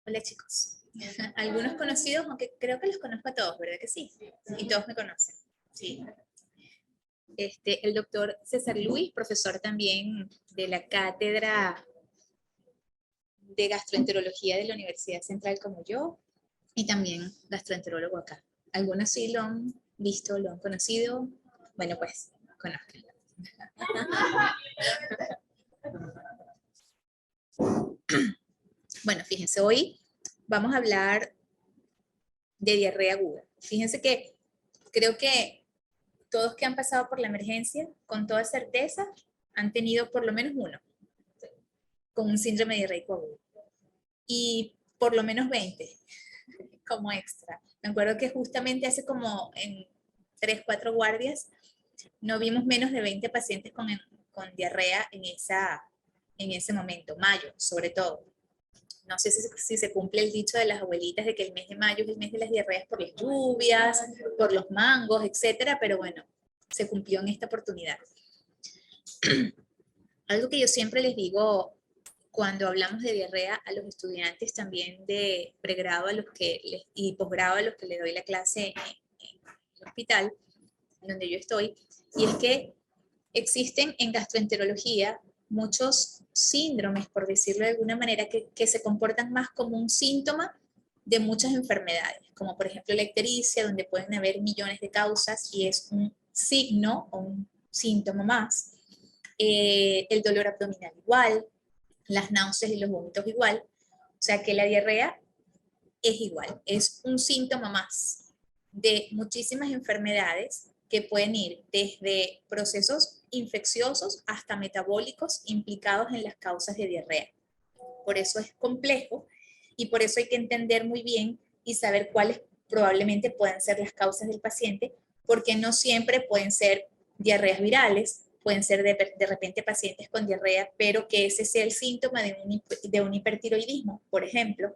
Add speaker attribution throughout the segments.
Speaker 1: Hola chicos. Algunos conocidos, aunque creo que los conozco a todos, ¿verdad que sí? Y todos me conocen. Sí. El doctor César Luis, profesor también de la cátedra de gastroenterología de la Universidad Central como yo, y también gastroenterólogo acá. Algunos sí lo han visto, lo han conocido. Bueno, pues, conozcan. Bueno, fíjense, hoy vamos a hablar de diarrea aguda. Fíjense que creo que todos que han pasado por la emergencia, con toda certeza, han tenido por lo menos uno con un síndrome diarreico agudo. Y por lo menos 20 como extra. Me acuerdo que justamente hace como en 3, 4 guardias, no vimos menos de 20 pacientes con diarrea en ese momento, mayo sobre todo. No sé si se cumple el dicho de las abuelitas de que el mes de mayo es el mes de las diarreas por las lluvias, por los mangos, etcétera, pero bueno, se cumplió en esta oportunidad. Algo que yo siempre les digo cuando hablamos de diarrea a los estudiantes también de pregrado y posgrado a los que les doy la clase en el hospital donde yo estoy, y es que existen en gastroenterología muchos síndromes, por decirlo de alguna manera, que se comportan más como un síntoma de muchas enfermedades, como por ejemplo la ictericia, donde pueden haber millones de causas y es un signo o un síntoma más. El dolor abdominal igual, las náuseas y los vómitos igual. O sea que la diarrea es igual, es un síntoma más de muchísimas enfermedades que pueden ir desde procesos infecciosos hasta metabólicos implicados en las causas de diarrea. Por eso es complejo y por eso hay que entender muy bien y saber cuáles probablemente pueden ser las causas del paciente, porque no siempre pueden ser diarreas virales, pueden ser de repente pacientes con diarrea, pero que ese sea el síntoma de un hipertiroidismo, por ejemplo,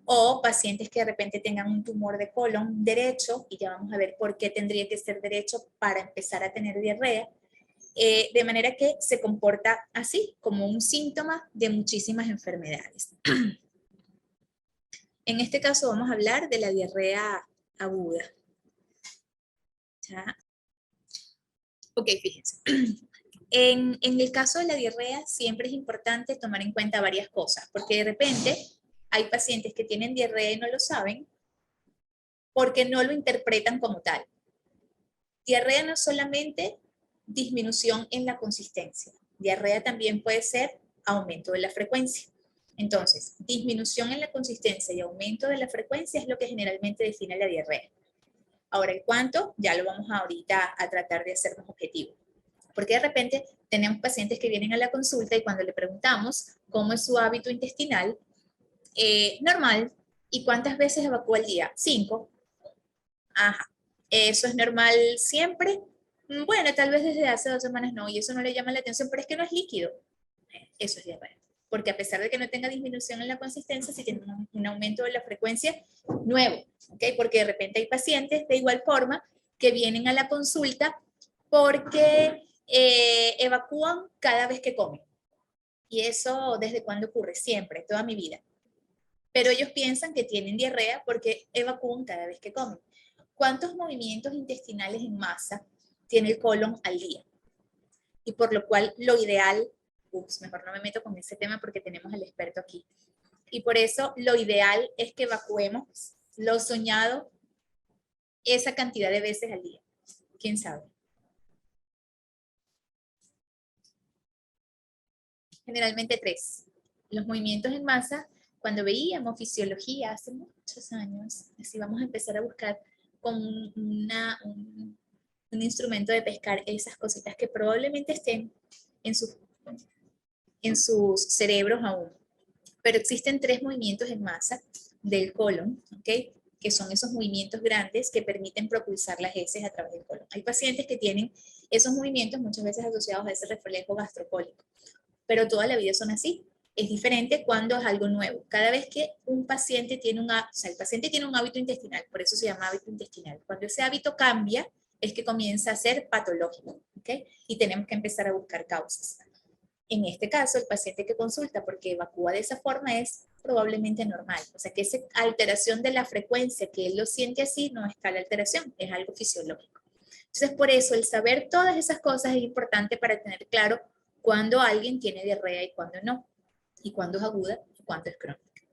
Speaker 1: o pacientes que de repente tengan un tumor de colon derecho, y ya vamos a ver por qué tendría que ser derecho para empezar a tener diarrea, de manera que se comporta así, como un síntoma de muchísimas enfermedades. En este caso vamos a hablar de la diarrea aguda. ¿Ya? Ok, fíjense. En el caso de la diarrea siempre es importante tomar en cuenta varias cosas, porque de repente hay pacientes que tienen diarrea y no lo saben porque no lo interpretan como tal. Diarrea no es solamente disminución en la consistencia. Diarrea también puede ser aumento de la frecuencia. Entonces, disminución en la consistencia y aumento de la frecuencia es lo que generalmente define la diarrea. Ahora, el cuánto, ya lo vamos ahorita a tratar de hacer más objetivo. Porque de repente tenemos pacientes que vienen a la consulta y cuando le preguntamos cómo es su hábito intestinal, normal. ¿Y cuántas veces evacúa al día? 5. Ajá. ¿Eso es normal siempre? Bueno, tal vez desde hace 2 semanas no, y eso no le llama la atención, pero es que no es líquido. Eso es diarrea. Porque a pesar de que no tenga disminución en la consistencia, sí tiene un aumento de la frecuencia nuevo, ¿ok? Porque de repente hay pacientes de igual forma que vienen a la consulta porque evacúan cada vez que comen. Y eso, ¿desde cuándo ocurre? Siempre, toda mi vida. Pero ellos piensan que tienen diarrea porque evacúan cada vez que comen. ¿Cuántos movimientos intestinales en masa tiene el colon al día? Y por lo cual lo ideal, mejor no me meto con ese tema porque tenemos al experto aquí. Y por eso lo ideal es que evacuemos lo soñado esa cantidad de veces al día. ¿Quién sabe? Generalmente 3. Los movimientos en masa, cuando veíamos fisiología hace muchos años, así vamos a empezar a buscar con un instrumento de pescar esas cositas que probablemente estén en sus cerebros aún. Pero existen 3 movimientos en masa del colon, ¿ok? Que son esos movimientos grandes que permiten propulsar las heces a través del colon. Hay pacientes que tienen esos movimientos muchas veces asociados a ese reflejo gastropólico, pero toda la vida son así. Es diferente cuando es algo nuevo. Cada vez que un paciente tiene el paciente tiene un hábito intestinal, por eso se llama hábito intestinal. Cuando ese hábito cambia, es que comienza a ser patológico, ¿ok? Y tenemos que empezar a buscar causas. En este caso, el paciente que consulta porque evacúa de esa forma es probablemente normal. O sea que esa alteración de la frecuencia que él lo siente así no es tal alteración, es algo fisiológico. Entonces por eso el saber todas esas cosas es importante para tener claro cuándo alguien tiene diarrea y cuándo no, y cuándo es aguda y cuándo es crónica.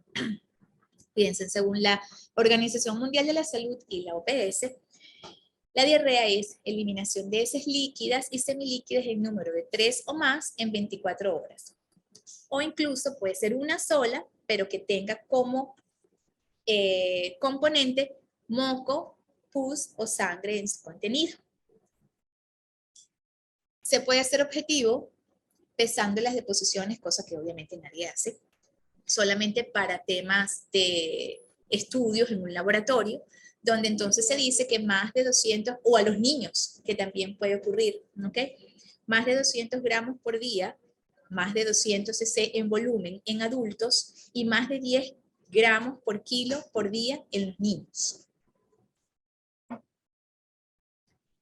Speaker 1: Fíjense, según la Organización Mundial de la Salud y la OPS, la diarrea es eliminación de heces líquidas y semilíquidas en número de 3 o más en 24 horas. O incluso puede ser una sola, pero que tenga como componente moco, pus o sangre en su contenido. Se puede hacer objetivo pesando las deposiciones, cosa que obviamente nadie hace, solamente para temas de estudios en un laboratorio, donde entonces se dice que más de 200, o a los niños, que también puede ocurrir, ¿ok? Más de 200 gramos por día, más de 200 cc en volumen en adultos y más de 10 gramos por kilo por día en los niños.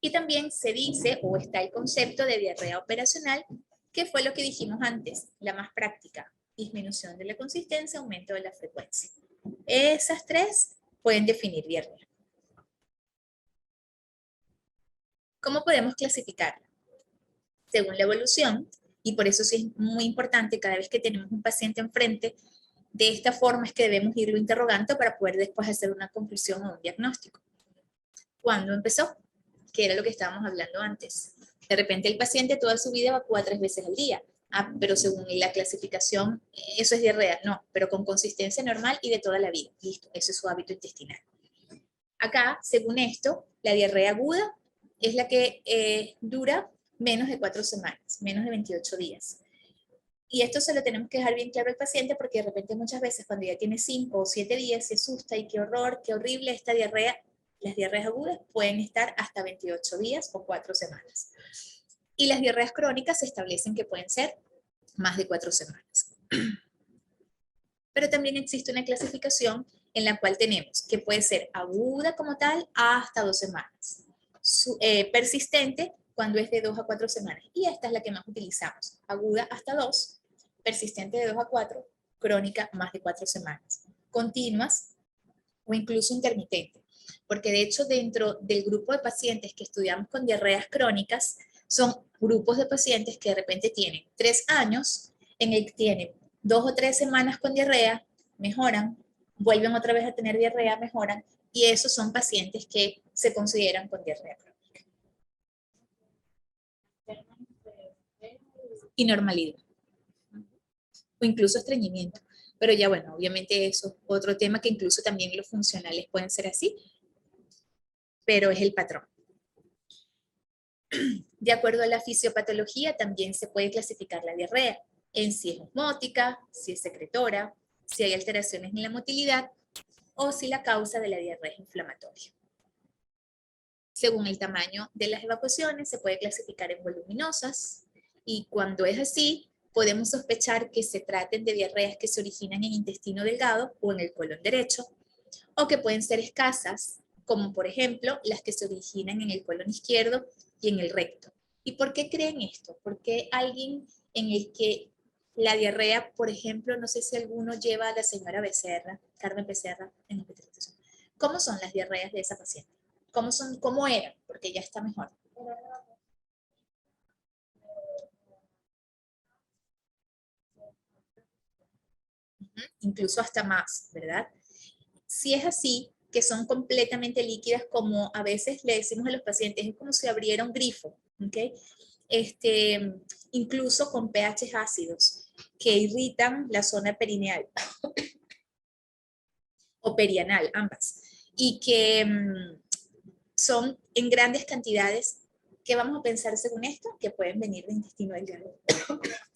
Speaker 1: Y también se dice, o está el concepto de diarrea operacional, que fue lo que dijimos antes, la más práctica, disminución de la consistencia, aumento de la frecuencia. Esas tres pueden definir diarrea. ¿Cómo podemos clasificarla? Según la evolución, y por eso sí es muy importante cada vez que tenemos un paciente enfrente, de esta forma es que debemos irlo interrogando para poder después hacer una conclusión o un diagnóstico. ¿Cuándo empezó? Que era lo que estábamos hablando antes. De repente el paciente toda su vida evacúa 3 veces al día. Ah, pero según la clasificación, eso es diarrea. No, pero con consistencia normal y de toda la vida. Listo, ese es su hábito intestinal. Acá, según esto, la diarrea aguda es la que dura menos de 4 semanas, menos de 28 días. Y esto se lo tenemos que dejar bien claro al paciente porque de repente muchas veces cuando ya tiene 5 o 7 días se asusta y qué horror, qué horrible esta diarrea. Las diarreas agudas pueden estar hasta 28 días o 4 semanas. Y las diarreas crónicas se establecen que pueden ser más de 4 semanas. Pero también existe una clasificación en la cual tenemos que puede ser aguda como tal hasta 2 semanas. Persistente cuando es de 2 a 4 semanas. Y esta es la que más utilizamos. Aguda hasta 2, persistente de 2 a 4, crónica más de 4 semanas. Continuas o incluso intermitente. Porque de hecho dentro del grupo de pacientes que estudiamos con diarreas crónicas, son grupos de pacientes que de repente tienen 3 años, en el que tienen 2 o 3 semanas con diarrea, mejoran, vuelven otra vez a tener diarrea, mejoran, y esos son pacientes que se consideran con diarrea crónica. Y normalidad. O incluso estreñimiento. Pero ya bueno, obviamente eso es otro tema que incluso también los funcionales pueden ser así, pero es el patrón. De acuerdo a la fisiopatología, también se puede clasificar la diarrea en si es osmótica, si es secretora, si hay alteraciones en la motilidad o si la causa de la diarrea es inflamatoria. Según el tamaño de las evacuaciones, se puede clasificar en voluminosas y cuando es así, podemos sospechar que se traten de diarreas que se originan en intestino delgado o en el colon derecho, o que pueden ser escasas, como por ejemplo las que se originan en el colon izquierdo y en el recto. ¿Y por qué creen esto? Porque alguien en el que la diarrea, por ejemplo, no sé si alguno lleva a la señora Becerra, Carmen Becerra, en la petrificación. ¿Cómo son las diarreas de esa paciente? ¿Cómo eran? Porque ya está mejor. Incluso hasta más, ¿verdad? Si es así, que son completamente líquidas, como a veces le decimos a los pacientes, es como si abriera un grifo, ¿ok? Incluso con pH ácidos que irritan la zona perineal o perianal, ambas, y que son en grandes cantidades. ¿Qué vamos a pensar según esto? Que pueden venir de intestino delgado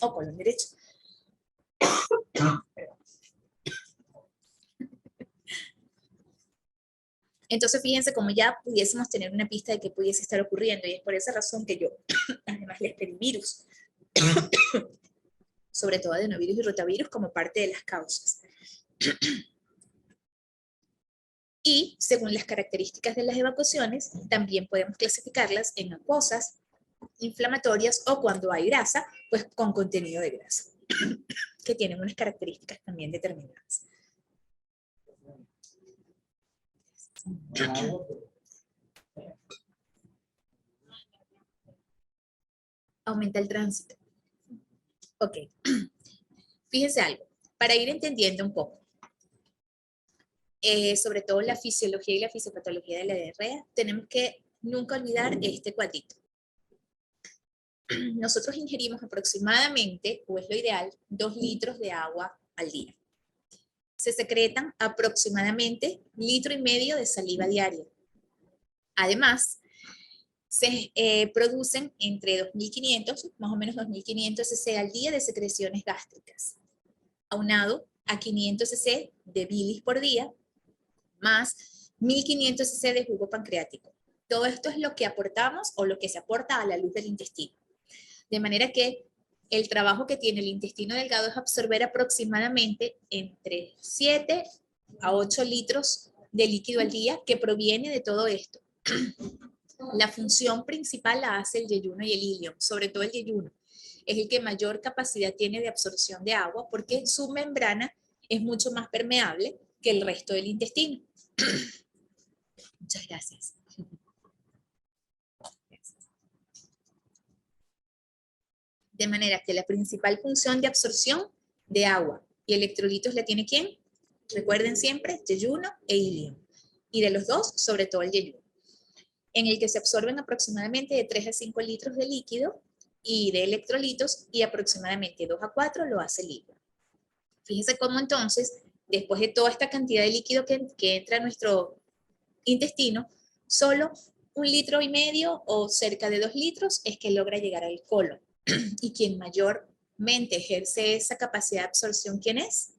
Speaker 1: o colon derecho. Entonces, fíjense como ya pudiésemos tener una pista de qué pudiese estar ocurriendo, y es por esa razón que yo, además, les pedí virus, sobre todo adenovirus y rotavirus, como parte de las causas. Y según las características de las evacuaciones, también podemos clasificarlas en acuosas, inflamatorias o cuando hay grasa, pues con contenido de grasa. que tienen unas características también determinadas. Aumenta el tránsito. Ok. Fíjense algo, para ir entendiendo un poco, sobre todo la fisiología y la fisiopatología de la diarrea, tenemos que nunca olvidar este cuadrito. Nosotros ingerimos aproximadamente, o es lo ideal, 2 litros de agua al día. Se secretan aproximadamente 1,5 litros de saliva diaria. Además, se producen entre 2.500, más o menos 2.500 cc al día de secreciones gástricas, aunado a 500 cc de bilis por día, más 1.500 cc de jugo pancreático. Todo esto es lo que aportamos o lo que se aporta a la luz del intestino. De manera que el trabajo que tiene el intestino delgado es absorber aproximadamente entre 7 a 8 litros de líquido al día que proviene de todo esto. La función principal la hace el yeyuno y el ilium, sobre todo el yeyuno. Es el que mayor capacidad tiene de absorción de agua porque su membrana es mucho más permeable que el resto del intestino. Muchas gracias. De manera que la principal función de absorción de agua y electrolitos la tiene ¿quién? Recuerden siempre, yeyuno e ilium. Y de los dos, sobre todo el yeyuno, en el que se absorben aproximadamente de 3 a 5 litros de líquido y de electrolitos, y aproximadamente 2 a 4 lo hace el ilium. Fíjense cómo entonces, después de toda esta cantidad de líquido que entra a nuestro intestino, solo 1,5 litros o cerca de 2 litros es que logra llegar al colon. Y quien mayormente ejerce esa capacidad de absorción, ¿quién es?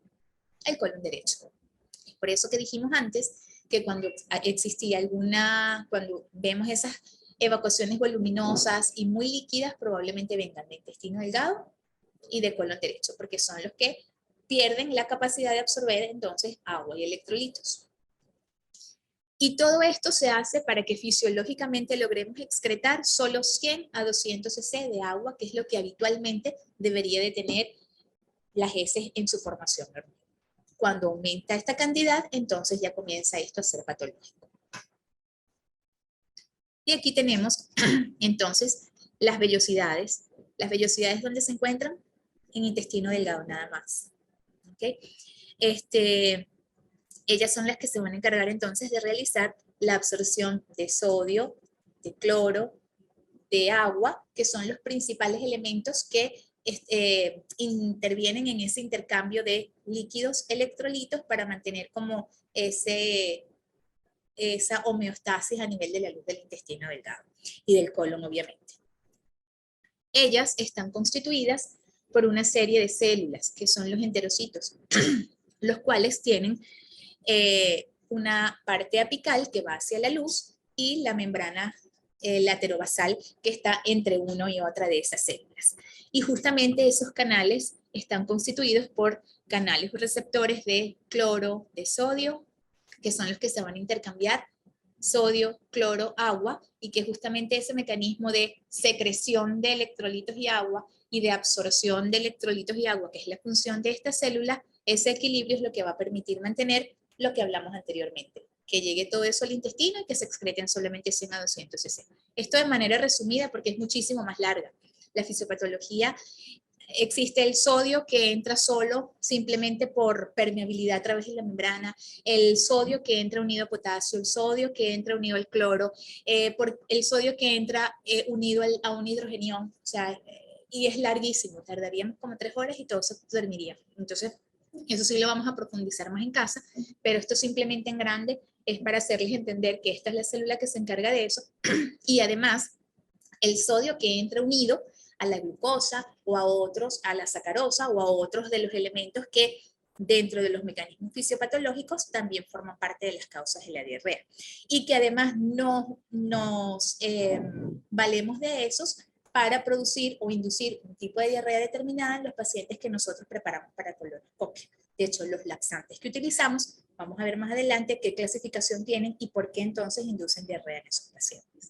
Speaker 1: El colon derecho. Por eso que dijimos antes que cuando existía cuando vemos esas evacuaciones voluminosas y muy líquidas, probablemente vengan de intestino delgado y de colon derecho, porque son los que pierden la capacidad de absorber entonces agua y electrolitos. Y todo esto se hace para que fisiológicamente logremos excretar solo 100 a 200 cc de agua, que es lo que habitualmente debería de tener las heces en su formación normal. Cuando aumenta esta cantidad, entonces ya comienza esto a ser patológico. Y aquí tenemos entonces las vellosidades. Las vellosidades, ¿dónde se encuentran? En intestino delgado nada más. ¿Okay? Ellas son las que se van a encargar entonces de realizar la absorción de sodio, de cloro, de agua, que son los principales elementos que intervienen en ese intercambio de líquidos electrolitos para mantener como esa homeostasis a nivel de la luz del intestino delgado y del colon, obviamente. Ellas están constituidas por una serie de células, que son los enterocitos, los cuales tienen una parte apical que va hacia la luz y la membrana laterobasal que está entre una y otra de esas células. Y justamente esos canales están constituidos por canales receptores de cloro, de sodio, que son los que se van a intercambiar sodio, cloro, agua, y que justamente ese mecanismo de secreción de electrolitos y agua y de absorción de electrolitos y agua, que es la función de esta célula, ese equilibrio es lo que va a permitir mantener lo que hablamos anteriormente, que llegue todo eso al intestino y que se excreten solamente 100 a 200 cc. Esto de manera resumida porque es muchísimo más larga. La fisiopatología, existe el sodio que entra solo simplemente por permeabilidad a través de la membrana, el sodio que entra unido a potasio, el sodio que entra unido al cloro, el sodio que entra unido a un hidrogenión, o sea, y es larguísimo, tardaríamos como 3 horas y todo se dormiría. Entonces, eso sí lo vamos a profundizar más en casa, pero esto simplemente en grande es para hacerles entender que esta es la célula que se encarga de eso, y además el sodio que entra unido a la glucosa o a otros, a la sacarosa o a otros de los elementos que dentro de los mecanismos fisiopatológicos también forman parte de las causas de la diarrea. Y que además nos valemos de esos para producir o inducir un tipo de diarrea determinada en los pacientes que nosotros preparamos para colonoscopia. De hecho, los laxantes que utilizamos, vamos a ver más adelante qué clasificación tienen y por qué entonces inducen diarrea en esos pacientes.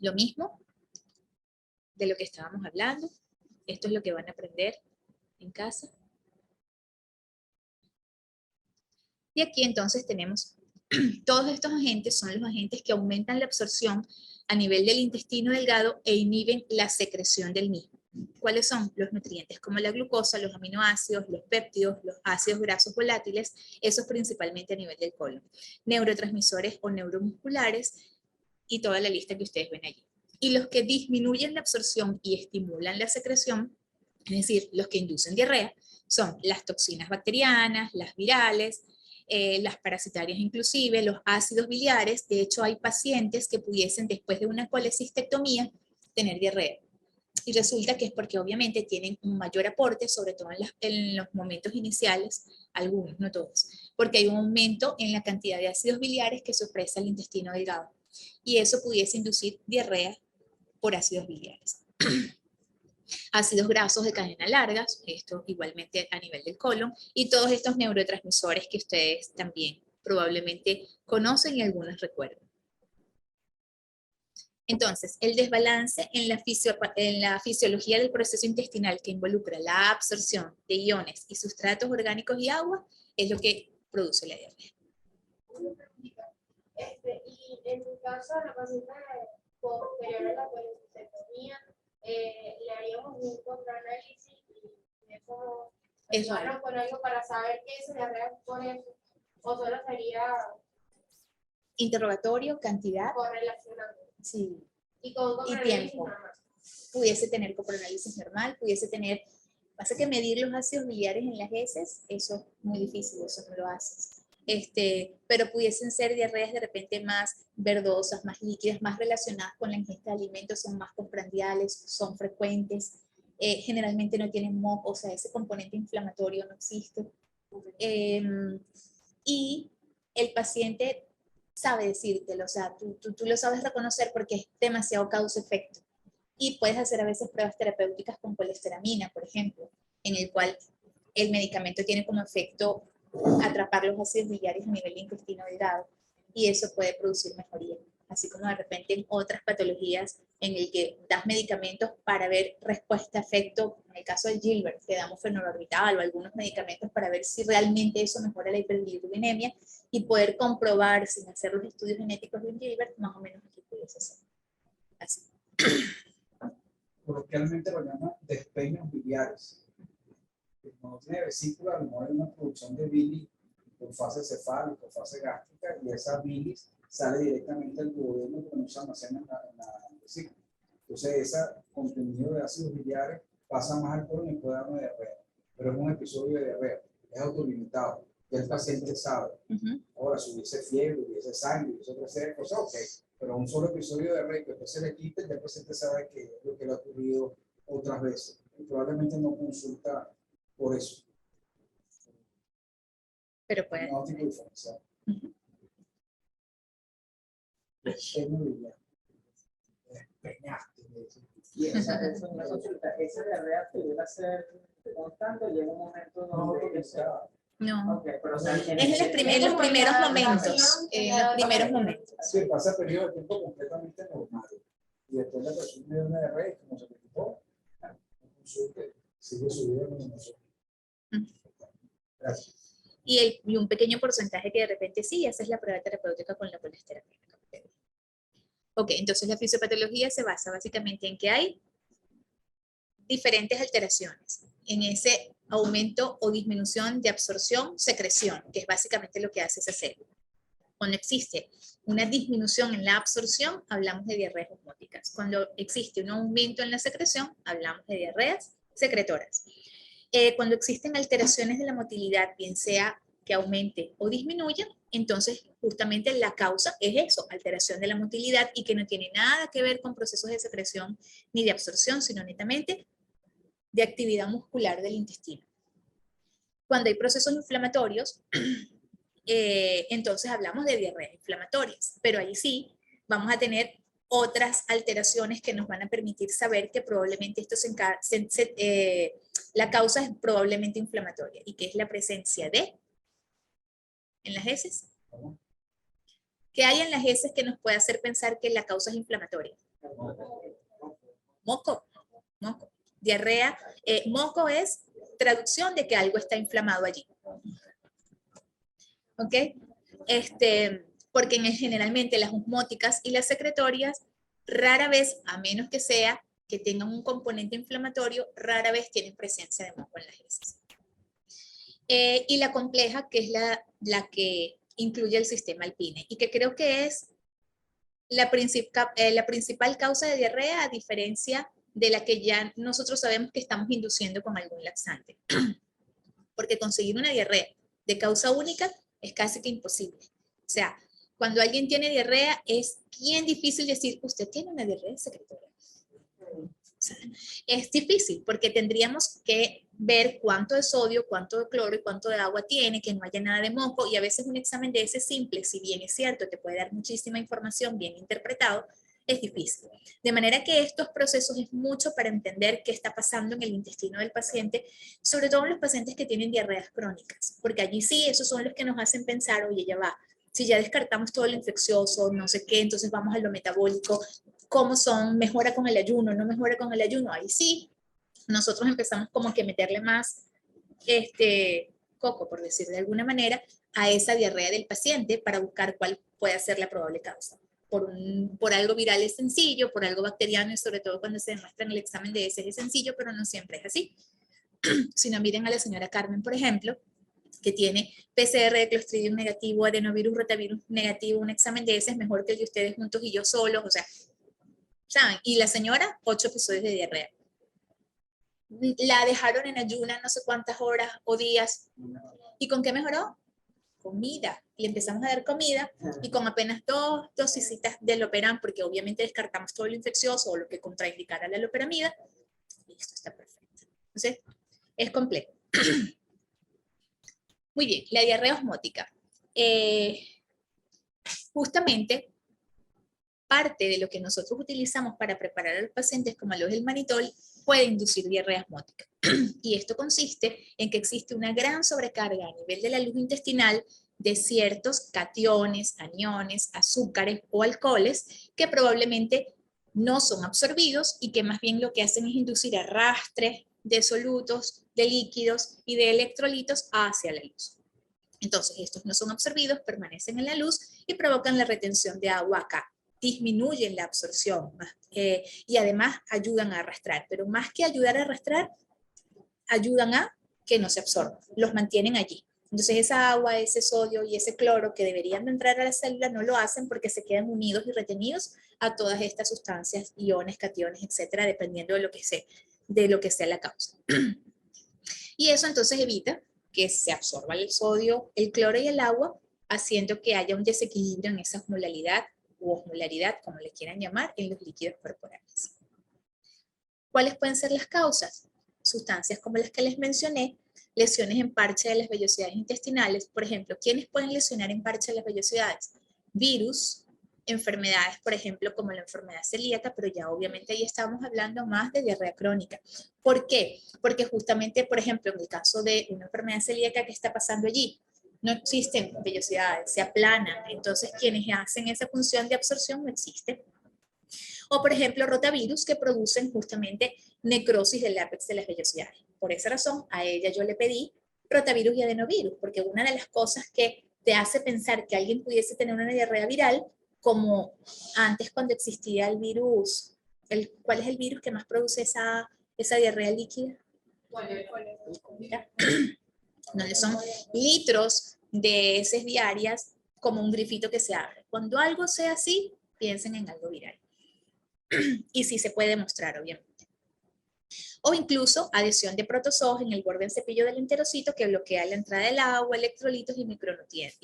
Speaker 1: Lo mismo de lo que estábamos hablando, Esto es lo que van a aprender en casa. Y aquí entonces tenemos todos estos agentes, son los agentes que aumentan la absorción a nivel del intestino delgado e inhiben la secreción del mismo. ¿Cuáles son? Los nutrientes como la glucosa, los aminoácidos, los péptidos, los ácidos grasos volátiles, esos principalmente a nivel del colon. Neurotransmisores o neuromusculares y toda la lista que ustedes ven allí. Y los que disminuyen la absorción y estimulan la secreción, es decir, los que inducen diarrea, son las toxinas bacterianas, las virales, las parasitarias inclusive, los ácidos biliares. De hecho, hay pacientes que pudiesen, después de una colecistectomía, tener diarrea. Y resulta que es porque obviamente tienen un mayor aporte, sobre todo en los momentos iniciales, algunos, no todos, porque hay un aumento en la cantidad de ácidos biliares que se ofrece al intestino delgado. Y eso pudiese inducir diarrea por ácidos biliares. Ácidos grasos de cadena larga, esto igualmente a nivel del colon, y todos estos neurotransmisores que ustedes también probablemente conocen y algunos recuerdan. Entonces, el desbalance en la fisiología del proceso intestinal que involucra la absorción de iones y sustratos orgánicos y agua es lo que produce la diarrea.
Speaker 2: Y en el caso de la paciente posterior a la colecistectomía, le haríamos un contraanálisis y eso con algo para saber qué es diarrea por eso, o solo sería
Speaker 1: interrogatorio, cantidad,
Speaker 2: correlacionado.
Speaker 1: Sí.
Speaker 2: Y
Speaker 1: tiempo. Normal. Pudiese tener coproanálisis normal, pudiese tener, pasa que medir los ácidos biliares en las heces, eso es muy difícil, eso no lo haces. Pero pudiesen ser diarreas de repente más verdosas, más líquidas, más relacionadas con la ingesta de alimentos, son más postprandiales, son frecuentes, generalmente no tienen moco, o sea, ese componente inflamatorio no existe. Y el paciente sabe decírtelo, o sea, tú lo sabes reconocer porque es demasiado causa-efecto. Y puedes hacer a veces pruebas terapéuticas con colesteramina, por ejemplo, en el cual el medicamento tiene como efecto atrapar los ácidos biliares a nivel de intestino delgado y eso puede producir mejoría. Así como de repente en otras patologías en el que das medicamentos para ver respuesta-efecto, en el caso del Gilbert, que damos fenobarbital o algunos medicamentos para ver si realmente eso mejora la hiperbilirubinemia y poder comprobar sin hacer los estudios genéticos de un Gilbert, más o menos aquí pudiese ser. Así.
Speaker 3: Coloquialmente lo llaman despeños biliares. Cuando tiene vesícula, a lo mejor hay una producción de bilis por fase cefálica, fase gástrica, y esa bilis sale directamente al duodeno que no se almacena en la vesícula. Entonces, ese contenido de ácidos biliares pasa más al colon y puede dar una diarrea. Pero es un episodio de diarrea, es autolimitado, que el paciente sabe. Ahora, si hubiese fiebre, hubiese sangre, hubiese otra serie de cosas, ok. Pero un solo episodio de diarrea que se le quite, ya el paciente sabe que es lo que le ha ocurrido otras veces. Y probablemente no consulta por eso.
Speaker 1: Pero puede.
Speaker 3: No tipo diferencial. Despeñaste.
Speaker 4: Y esa consulta, esa diarrea pudiera ser constante, llega un momento donde
Speaker 1: no.
Speaker 4: Okay, pero, o sea,
Speaker 1: es en los primeros momentos. En los primeros momentos.
Speaker 3: Sí, pasa periodo de tiempo completamente normal. Y después la persona de una diarrea y como se preocupó, consulte, sigue su vida como nosotros. Gracias.
Speaker 1: Y un pequeño porcentaje que de repente sí, haces la prueba terapéutica con la colesteramina. Ok, entonces la fisiopatología se basa básicamente en que hay diferentes alteraciones en ese aumento o disminución de absorción, secreción, que es básicamente lo que hace esa célula. Cuando existe una disminución en la absorción, hablamos de diarreas osmóticas. Cuando existe un aumento en la secreción, hablamos de diarreas secretoras. Cuando existen alteraciones de la motilidad, bien sea que aumente o disminuya, entonces justamente la causa es eso, alteración de la motilidad y que no tiene nada que ver con procesos de secreción ni de absorción, sino netamente de actividad muscular del intestino. Cuando hay procesos inflamatorios, entonces hablamos de diarreas inflamatorias, pero ahí sí vamos a tener otras alteraciones que nos van a permitir saber que probablemente esto la causa es probablemente inflamatoria y que es la presencia de en las heces. ¿Qué hay en las heces que nos puede hacer pensar que la causa es inflamatoria? Moco. Diarrea, moco es traducción de que algo está inflamado allí. ¿Ok? Porque generalmente las osmóticas y las secretorias rara vez, a menos que sea que tengan un componente inflamatorio, rara vez tienen presencia de moco en las heces. Y la compleja, que es la que incluye el sistema alpine, y que creo que es la principal causa de diarrea, a diferencia de la que ya nosotros sabemos que estamos induciendo con algún laxante. Porque conseguir una diarrea de causa única es casi que imposible. O sea, cuando alguien tiene diarrea es bien difícil decir, usted tiene una diarrea secretoria. O sea, es difícil porque tendríamos que ver cuánto de sodio, cuánto de cloro y cuánto de agua tiene, que no haya nada de moco, y a veces un examen de ese simple, si bien es cierto, te puede dar muchísima información bien interpretado, es difícil. De manera que estos procesos es mucho para entender qué está pasando en el intestino del paciente, sobre todo en los pacientes que tienen diarreas crónicas, porque allí sí, esos son los que nos hacen pensar, oye, ya va, si ya descartamos todo lo infeccioso, no sé qué, entonces vamos a lo metabólico, ¿cómo son? ¿Mejora con el ayuno? ¿No mejora con el ayuno? Ahí sí, nosotros empezamos como que meterle más coco, por decir de alguna manera, a esa diarrea del paciente para buscar cuál puede ser la probable causa. Por algo viral es sencillo, por algo bacteriano, y sobre todo cuando se demuestra en el examen de heces es sencillo, pero no siempre es así. Si no, miren a la señora Carmen, por ejemplo, que tiene PCR de Clostridium negativo, adenovirus, rotavirus negativo, un examen de heces mejor que el de ustedes juntos y yo solos, o sea, ¿saben? Y la señora, 8 episodios de diarrea. La dejaron en ayuna no sé cuántas horas o días. ¿Y con qué mejoró? Comida. Le empezamos a dar comida y con apenas 2 dosisitas de loperam, porque obviamente descartamos todo lo infeccioso o lo que contraindicara la loperamida, y esto está perfecto. Entonces, es complejo. Muy bien, la diarrea osmótica. Justamente, parte de lo que nosotros utilizamos para preparar a los pacientes, como lo es el manitol, puede inducir diarrea osmótica. Y esto consiste en que existe una gran sobrecarga a nivel de la luz intestinal de ciertos cationes, aniones, azúcares o alcoholes que probablemente no son absorbidos y que más bien lo que hacen es inducir arrastre de solutos, de líquidos y de electrolitos hacia la luz. Entonces, estos no son absorbidos, permanecen en la luz y provocan la retención de agua acá. Disminuyen la absorción y además ayudan a arrastrar, pero más que ayudar a arrastrar, ayudan a que no se absorban, los mantienen allí. Entonces esa agua, ese sodio y ese cloro que deberían de entrar a la célula no lo hacen porque se quedan unidos y retenidos a todas estas sustancias, iones, cationes, etcétera, dependiendo de lo que sea la causa. Y eso entonces evita que se absorba el sodio, el cloro y el agua, haciendo que haya un desequilibrio en esa osmolaridad u osmolaridad, como le quieran llamar, en los líquidos corporales. ¿Cuáles pueden ser las causas? Sustancias como las que les mencioné, lesiones en parche de las vellosidades intestinales. Por ejemplo, ¿quiénes pueden lesionar en parche de las vellosidades? Virus, enfermedades, por ejemplo, como la enfermedad celíaca, pero ya obviamente ahí estamos hablando más de diarrea crónica. ¿Por qué? Porque justamente, por ejemplo, en el caso de una enfermedad celíaca, ¿qué está pasando allí? No existen vellosidades, se aplanan, entonces quienes hacen esa función de absorción no existen. O por ejemplo, rotavirus que producen justamente necrosis del látex de las vellosidades. Por esa razón, a ella yo le pedí rotavirus y adenovirus, porque una de las cosas que te hace pensar que alguien pudiese tener una diarrea viral, como antes cuando existía el virus, ¿cuál es el virus que más produce esa diarrea líquida? Donde son litros de heces diarias como un grifito que se abre. Cuando algo sea así, piensen en algo viral. Y sí se puede demostrar, obviamente. O incluso adhesión de protozoos en el borde del cepillo del enterocito que bloquea la entrada del agua, electrolitos y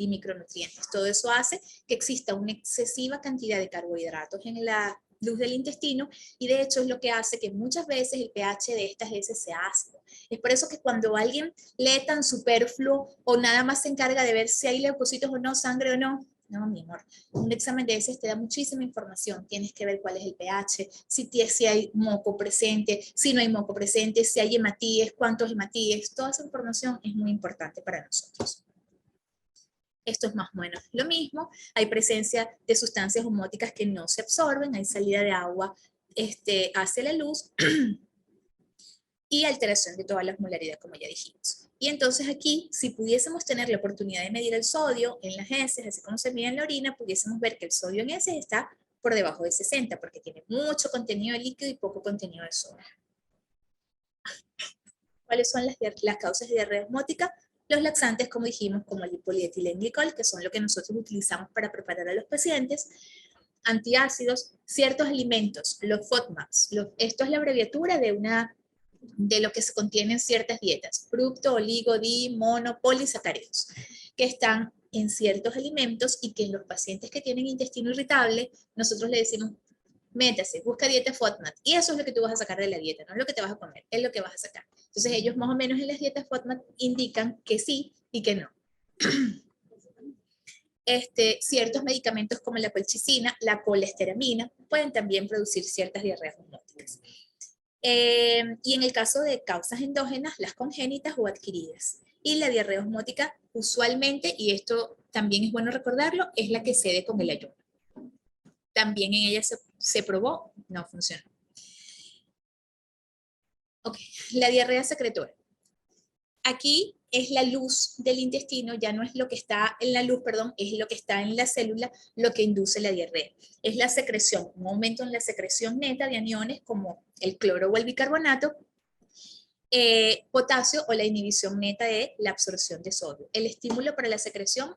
Speaker 1: micronutrientes. Todo eso hace que exista una excesiva cantidad de carbohidratos en la luz del intestino y de hecho es lo que hace que muchas veces el pH de estas heces sea ácido. Es por eso que cuando alguien lee tan superfluo o nada más se encarga de ver si hay leucocitos o no, sangre o no, no, mi amor, un examen de heces te da muchísima información. Tienes que ver cuál es el pH, si hay moco presente, si no hay moco presente, si hay hematíes, cuántos hematíes. Toda esa información es muy importante para nosotros. Esto es más o menos lo mismo. Hay presencia de sustancias osmóticas que no se absorben, hay salida de agua hacia la luz. y alteración de toda la osmolaridad, como ya dijimos. Y entonces aquí, si pudiésemos tener la oportunidad de medir el sodio en las heces, así como se mide en la orina, pudiésemos ver que el sodio en heces está por debajo de 60, porque tiene mucho contenido de líquido y poco contenido de sodio. ¿Cuáles son las causas de diarrea osmótica? Los laxantes, como dijimos, como el polietilenglicol, que son lo que nosotros utilizamos para preparar a los pacientes, antiácidos, ciertos alimentos, los FODMAPs. Esto es la abreviatura de lo que se contiene en ciertas dietas, fructo, oligo, di, mono, polisacáridos, que están en ciertos alimentos y que en los pacientes que tienen intestino irritable, nosotros le decimos, métase, busca dieta FODMAP, y eso es lo que tú vas a sacar de la dieta, no es lo que te vas a comer, es lo que vas a sacar. Entonces ellos más o menos en las dietas FODMAP indican que sí y que no. Ciertos medicamentos como la colchicina, la colesteramina, pueden también producir ciertas diarreas osmóticas. Y en el caso de causas endógenas, las congénitas o adquiridas. Y la diarrea osmótica usualmente, y esto también es bueno recordarlo, es la que cede con el ayuno. También en ella se probó, no funcionó. Ok, la diarrea secretora. Aquí es la luz del intestino, ya no es lo que está en la luz, perdón, es lo que está en la célula lo que induce la diarrea. Es la secreción, un aumento en la secreción neta de aniones como el cloro o el bicarbonato, potasio o la inhibición neta de la absorción de sodio. El estímulo para la secreción,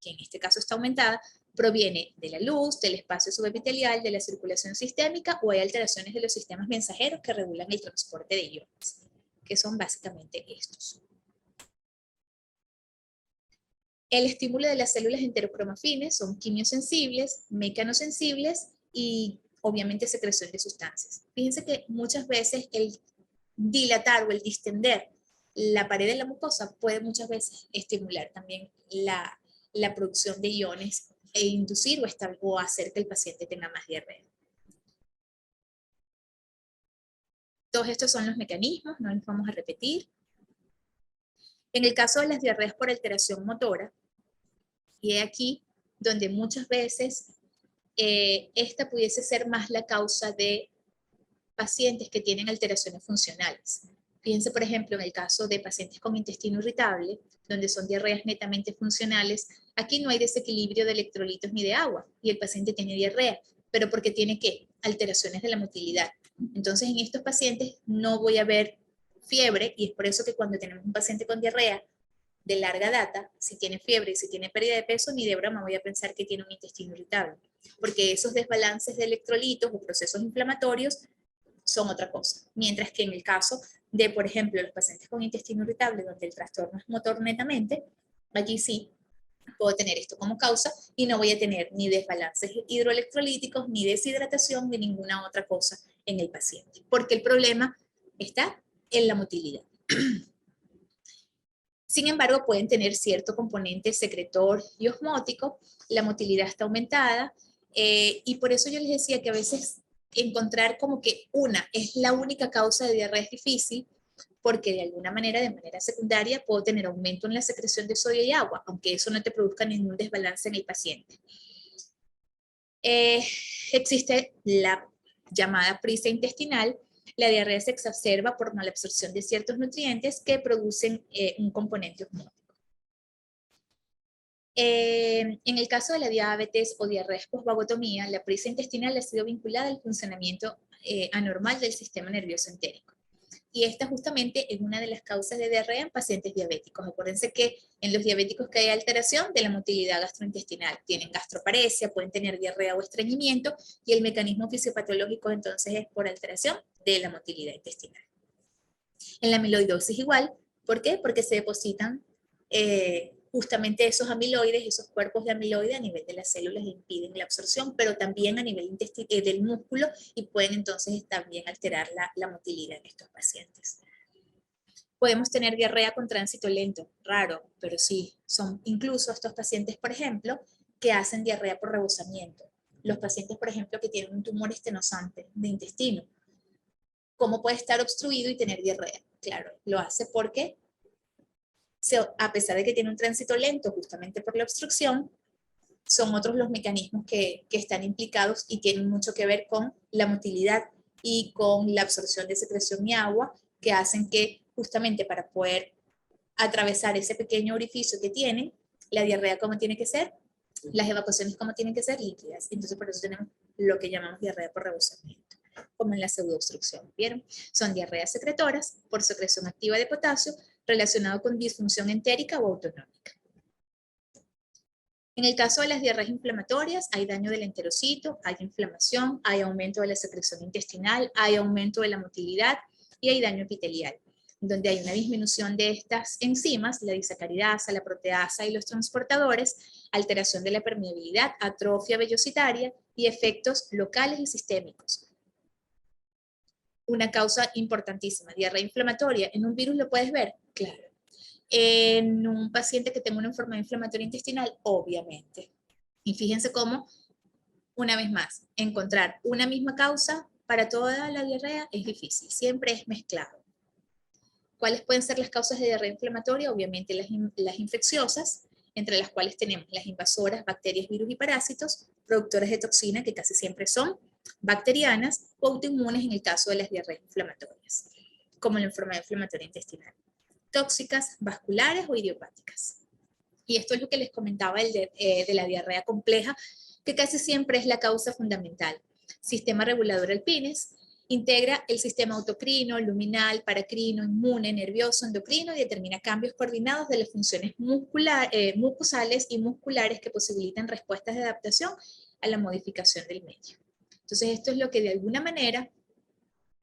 Speaker 1: que en este caso está aumentada, proviene de la luz, del espacio subepitelial, de la circulación sistémica o hay alteraciones de los sistemas mensajeros que regulan el transporte de iones, que son básicamente estos. El estímulo de las células enterocromafines son quimiosensibles, mecanosensibles y obviamente secreción de sustancias. Fíjense que muchas veces el dilatar o el distender la pared de la mucosa puede muchas veces estimular también la producción de iones e inducir o hacer que el paciente tenga más diarrea. Todos estos son los mecanismos, no los vamos a repetir. En el caso de las diarreas por alteración motora, y es aquí donde muchas veces esta pudiese ser más la causa de pacientes que tienen alteraciones funcionales. Fíjense, por ejemplo, en el caso de pacientes con intestino irritable, donde son diarreas netamente funcionales, aquí no hay desequilibrio de electrolitos ni de agua, y el paciente tiene diarrea, pero porque tiene, ¿qué? Alteraciones de la motilidad. Entonces, en estos pacientes no voy a ver fiebre, y es por eso que cuando tenemos un paciente con diarrea de larga data, si tiene fiebre y si tiene pérdida de peso, ni de broma voy a pensar que tiene un intestino irritable, porque esos desbalances de electrolitos o procesos inflamatorios son otra cosa. Mientras que en el caso de, por ejemplo, los pacientes con intestino irritable, donde el trastorno es motor netamente, allí sí puedo tener esto como causa y no voy a tener ni desbalances hidroelectrolíticos, ni deshidratación, ni ninguna otra cosa en el paciente, porque el problema está en la motilidad. Sin embargo, pueden tener cierto componente secretor y osmótico, la motilidad está aumentada, y por eso yo les decía que a veces encontrar como que una es la única causa de diarrea es difícil, porque de alguna manera, de manera secundaria, puedo tener aumento en la secreción de sodio y agua, aunque eso no te produzca ningún desbalance en el paciente. Existe la llamada prisa intestinal. La diarrea se exacerba por malabsorción de ciertos nutrientes que producen un componente osmótico. En el caso de la diabetes o diarrea posvagotomía, la prisa intestinal ha sido vinculada al funcionamiento anormal del sistema nervioso entérico. Y esta justamente es una de las causas de diarrea en pacientes diabéticos. Acuérdense que en los diabéticos que hay alteración de la motilidad gastrointestinal, tienen gastroparesia, pueden tener diarrea o estreñimiento, y el mecanismo fisiopatológico entonces es por alteración de la motilidad intestinal. En la amiloidosis igual, ¿por qué? Porque se depositan justamente esos amiloides, esos cuerpos de amiloide a nivel de las células impiden la absorción, pero también a nivel del músculo y pueden entonces también alterar la motilidad en estos pacientes. Podemos tener diarrea con tránsito lento, raro, pero sí, son incluso estos pacientes, por ejemplo, que hacen diarrea por rebosamiento. Los pacientes, por ejemplo, que tienen un tumor estenosante de intestino, ¿cómo puede estar obstruido y tener diarrea? Claro, lo hace porque a pesar de que tiene un tránsito lento justamente por la obstrucción, son otros los mecanismos que están implicados y tienen mucho que ver con la motilidad y con la absorción de secreción y agua, que hacen que justamente para poder atravesar ese pequeño orificio que tienen, la diarrea como tiene que ser, las evacuaciones como tienen que ser líquidas. Entonces por eso tenemos lo que llamamos diarrea por rebosamiento, como en la pseudoobstrucción. ¿Vieron? Son diarreas secretoras por secreción activa de potasio relacionado con disfunción entérica o autonómica. En el caso de las diarreas inflamatorias, hay daño del enterocito, hay inflamación, hay aumento de la secreción intestinal, hay aumento de la motilidad y hay daño epitelial, donde hay una disminución de estas enzimas, la disacaridasa, la proteasa y los transportadores, alteración de la permeabilidad, atrofia vellocitaria y efectos locales y sistémicos. Una causa importantísima, diarrea inflamatoria. ¿En un virus lo puedes ver? Claro. En un paciente que tenga una enfermedad inflamatoria intestinal, obviamente. Y fíjense cómo, una vez más, encontrar una misma causa para toda la diarrea es difícil, siempre es mezclado. ¿Cuáles pueden ser las causas de diarrea inflamatoria? Obviamente las infecciosas, entre las cuales tenemos las invasoras, bacterias, virus y parásitos, productoras de toxina, que casi siempre son bacterianas, o autoinmunes en el caso de las diarreas inflamatorias, como la enfermedad inflamatoria intestinal. Tóxicas, vasculares o idiopáticas. Y esto es lo que les comentaba de la diarrea compleja, que casi siempre es la causa fundamental. Sistema regulador alpines, integra el sistema autocrino, luminal, paracrino, inmune, nervioso, endocrino y determina cambios coordinados de las funciones mucosales y musculares que posibilitan respuestas de adaptación a la modificación del medio. Entonces esto es lo que de alguna manera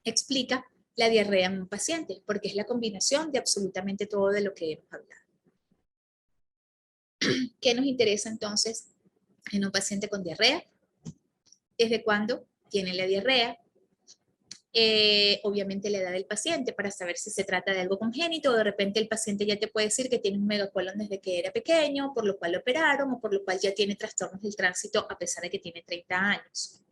Speaker 1: explica la diarrea en un paciente, porque es la combinación de absolutamente todo de lo que hemos hablado. ¿Qué nos interesa entonces en un paciente con diarrea? ¿Desde cuándo tiene la diarrea? Obviamente la edad del paciente, para saber si se trata de algo congénito, o de repente el paciente ya te puede decir que tiene un megacolon desde que era pequeño, por lo cual lo operaron, o por lo cual ya tiene trastornos del tránsito a pesar de que tiene 30 años.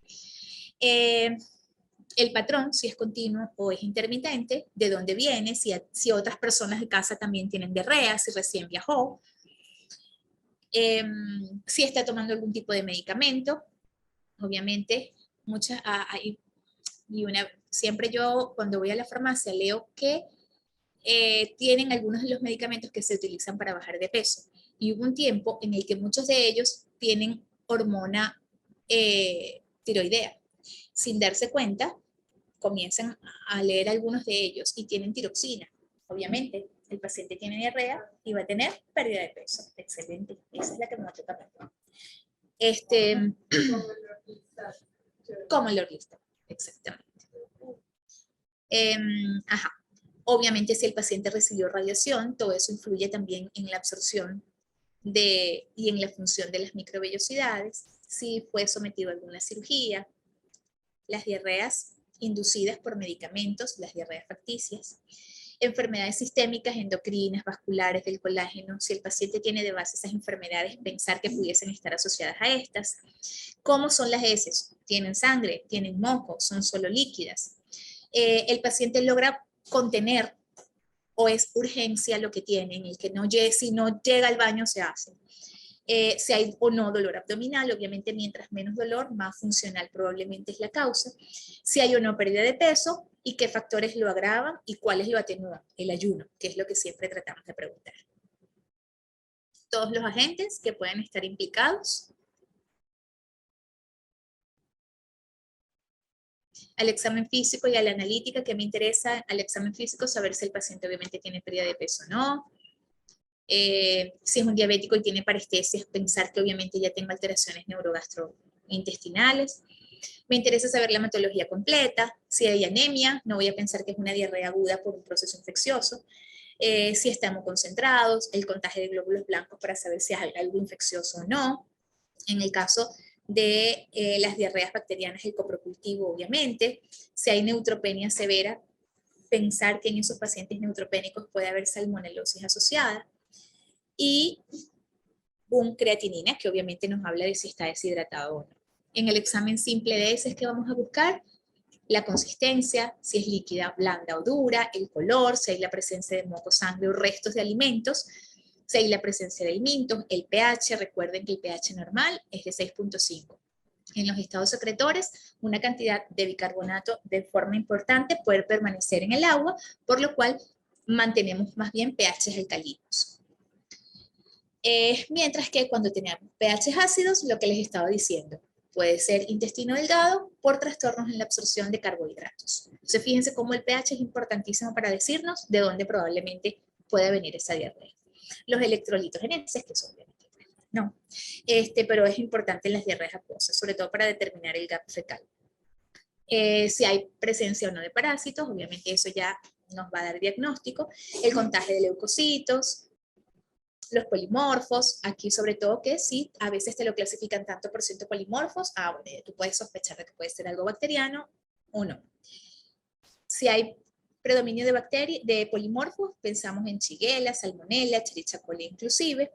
Speaker 1: El patrón, si es continuo o es intermitente, de dónde viene, si otras personas de casa también tienen diarrea, si recién viajó, si está tomando algún tipo de medicamento. Obviamente, siempre yo cuando voy a la farmacia leo que tienen algunos de los medicamentos que se utilizan para bajar de peso. Y hubo un tiempo en el que muchos de ellos tienen hormona tiroidea. Sin darse cuenta, comienzan a leer algunos de ellos y tienen tiroxina. Obviamente, el paciente tiene diarrea y va a tener pérdida de peso. Excelente. Esa es la que me va a tocar. Como el orlista. Exactamente. Obviamente, si el paciente recibió radiación, todo eso influye también en la absorción y en la función de las microvellosidades. Si fue sometido a alguna cirugía, las diarreas inducidas por medicamentos, las diarreas facticias, enfermedades sistémicas, endocrinas, vasculares, del colágeno, si el paciente tiene de base esas enfermedades, pensar que pudiesen estar asociadas a estas. ¿Cómo son las heces? ¿Tienen sangre? ¿Tienen moco? ¿Son solo líquidas? El paciente logra contener o es urgencia lo que tiene, en el que si no llega al baño se hace. Si hay o no dolor abdominal, obviamente mientras menos dolor, más funcional probablemente es la causa. Si hay o no pérdida de peso y qué factores lo agravan y cuáles lo atenúan. El ayuno, que es lo que siempre tratamos de preguntar. Todos los agentes que pueden estar implicados. Al examen físico y a la analítica, que me interesa al examen físico saber si el paciente obviamente tiene pérdida de peso o no. Si es un diabético y tiene parestesias, pensar que obviamente ya tengo alteraciones neurogastrointestinales. Me interesa saber la hematología completa. Si hay anemia, no voy a pensar que es una diarrea aguda por un proceso infeccioso. Si estamos concentrados, el contagio de glóbulos blancos para saber si hay algo infeccioso o no. En el caso de las diarreas bacterianas, el coprocultivo, obviamente. Si hay neutropenia severa, pensar que en esos pacientes neutropénicos puede haber salmonelosis asociada. Y un creatinina, que obviamente nos habla de si está deshidratado o no. En el examen simple de heces, ¿qué vamos a buscar? La consistencia, si es líquida, blanda o dura, el color, si hay la presencia de moco, sangre o restos de alimentos, si hay la presencia de alimentos, el pH, recuerden que el pH normal es de 6.5. en los estados secretores, una cantidad de bicarbonato de forma importante puede permanecer en el agua, por lo cual mantenemos más bien pHs alcalinos. Mientras que cuando tenemos pHs ácidos, lo que les estaba diciendo, puede ser intestino delgado por trastornos en la absorción de carbohidratos. Entonces, fíjense cómo el pH es importantísimo para decirnos de dónde probablemente puede venir esa diarrea. Los electrolitos en heces, que son obviamente no, pero es importante en las diarreas acuosas, sobre todo para determinar el GAP fecal. Si hay presencia o no de parásitos, obviamente eso ya nos va a dar diagnóstico. El contagio de leucocitos, los polimorfos, aquí sobre todo que sí, a veces te lo clasifican tanto por ciento polimorfos, bueno, tú puedes sospechar de que puede ser algo bacteriano o no. Si hay predominio de polimorfos, pensamos en Shigella, Salmonella, Escherichia coli inclusive.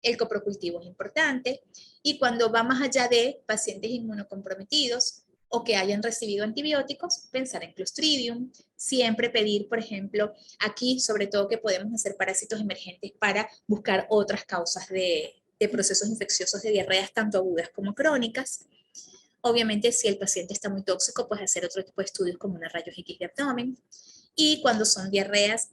Speaker 1: El coprocultivo es importante, y cuando va más allá de pacientes inmunocomprometidos o que hayan recibido antibióticos, pensar en Clostridium, siempre pedir, por ejemplo, aquí sobre todo que podemos hacer parásitos emergentes para buscar otras causas de procesos infecciosos de diarreas tanto agudas como crónicas. Obviamente si el paciente está muy tóxico, pues hacer otro tipo de estudios como una rayos X de abdomen, y cuando son diarreas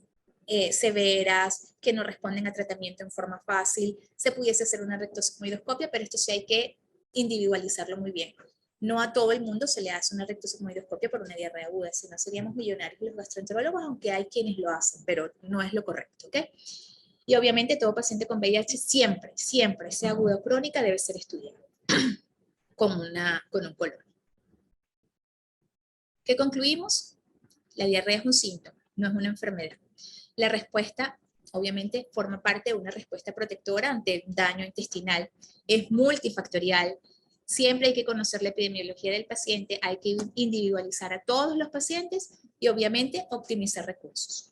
Speaker 1: severas, que no responden a tratamiento en forma fácil, se pudiese hacer una rectosigmoidoscopia, pero esto sí hay que individualizarlo muy bien. No a todo el mundo se le hace una rectosigmoidoscopia por una diarrea aguda, si no seríamos millonarios los gastroenterólogos, aunque hay quienes lo hacen, pero no es lo correcto, ¿ok? Y obviamente todo paciente con VIH siempre, sea aguda o crónica, debe ser estudiado con un colon. ¿Qué concluimos? La diarrea es un síntoma, no es una enfermedad. La respuesta, obviamente, forma parte de una respuesta protectora ante daño intestinal. Es multifactorial. Siempre hay que conocer la epidemiología del paciente, hay que individualizar a todos los pacientes y, obviamente, optimizar recursos.